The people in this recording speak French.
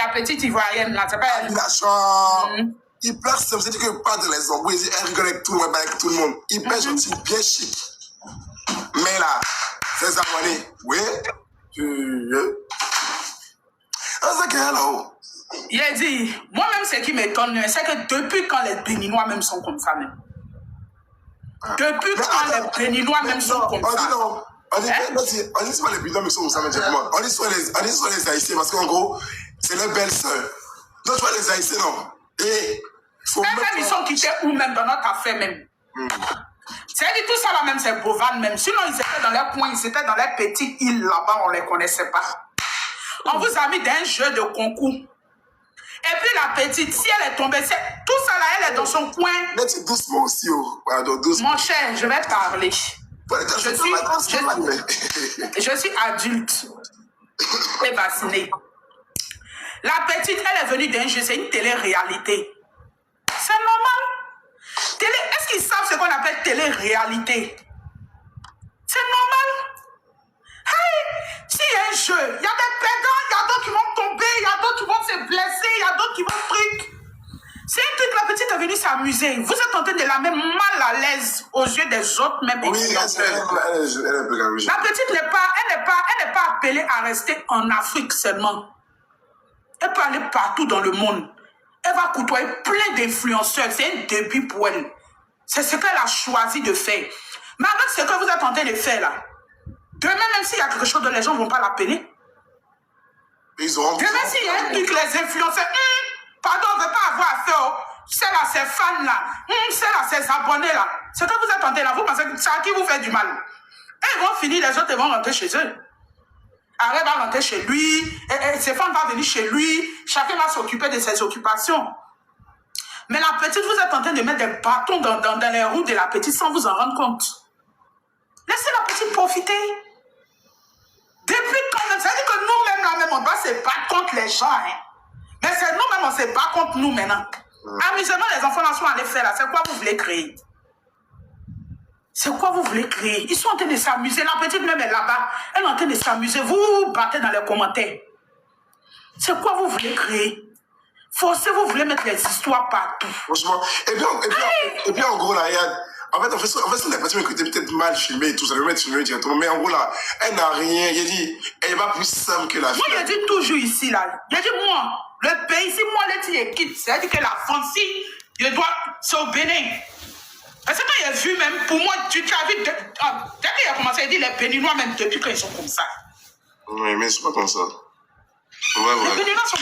la petite ivoirienne, là, c'est pas elle. Il pleure, ça veut dire qu'il parle de les embrouilles, elle rigole avec tout le monde, avec tout le monde. Il est gentil, bien chic. Mais là, ses abonnés, oui, c'est qu'elle là-haut. Il a dit, moi-même, ce qui m'étonne, c'est que depuis quand les Béninois même sont comme ça, même. Depuis quand les Béninois même sont comme ça. On dit non. On dit pas les Béninois mais sont comme ça, mais on dit soit les Haïtiens, parce qu'en gros, c'est leur belle-sœur. Donc, tu vois les Haïtiens, non. Et même ils sont quittés où même dans notre affaire même. C'est-à-dire tout ça là même, c'est Bovan même. Sinon, ils étaient dans leur coin, ils étaient dans les petites îles là-bas, on ne les connaissait pas. On vous a mis d'un jeu de concours. Et puis la petite, si elle est tombée, tout ça là, elle est dans son coin. Mais tu doucement aussi, doucement. Mon cher, je vais parler. Je suis adulte et vaccinée. La petite, elle est venue d'un jeu, c'est une télé-réalité. C'est normal. Est-ce qu'ils savent ce qu'on appelle télé-réalité? C'est normal. Hey, s'il y a un jeu, il y a des perdants, il y a d'autres qui vont tomber, il y a d'autres qui vont se blesser, il y a d'autres qui vont truc. C'est un truc, la petite est venue s'amuser. Vous êtes en train de la mettre mal à l'aise aux yeux des autres, même. Oui, elle est la petite n'est pas appelée à rester en Afrique seulement. Elle peut aller partout dans le monde. Elle va côtoyer plein d'influenceurs. C'est un début pour elle. C'est ce qu'elle a choisi de faire. Mais avec ce que vous êtes en train de faire là, demain, même s'il y a quelque chose dont les gens ne vont pas l'appeler. Demain, s'il y a un truc, les influenceurs, pardon, on ne veut pas avoir affaire. C'est là, ces fans là, c'est là, ces abonnés là. Ce que vous êtes en train là, vous pensez que c'est à qui vous fait du mal. Et ils vont finir, les autres ils vont rentrer chez eux. Arrête va rentrer chez lui, et ses femmes vont venir chez lui, chacun va s'occuper de ses occupations. Mais la petite, vous êtes en train de mettre des bâtons dans les roues de la petite sans vous en rendre compte. Laissez la petite profiter. Depuis quand même, ça veut dire que nous-mêmes, là même, on doit se battre contre les gens. Hein. Mais c'est nous-mêmes, on se bat contre nous maintenant. Amusement, les enfants là sont allés faire là. C'est quoi vous voulez créer? C'est quoi vous voulez créer? Ils sont en train de s'amuser. La petite même est là-bas. Elle est en train de s'amuser. Vous vous battez dans les commentaires. C'est quoi vous voulez créer? Forcez, vous voulez mettre les histoires partout. Franchement. Et puis en gros, là, il y a... En fait, la personne qui était peut-être mal filmée et tout, ça devait être filmé directement. Mais en gros, là, elle n'a rien. Il a dit, elle n'est pas plus simple que la fille. Moi, je dis toujours ici, là. Il a dit, moi, le pays, si moi, le petit quitte, c'est-à-dire que la France, si je dois, c'est au Bénin. Parce que quand il a vu même, pour moi, tu as vu, dès qu'il a commencé à dire les Béninois, même depuis qu'ils sont comme ça. Oui, mais c'est pas comme ça. Les Béninois sont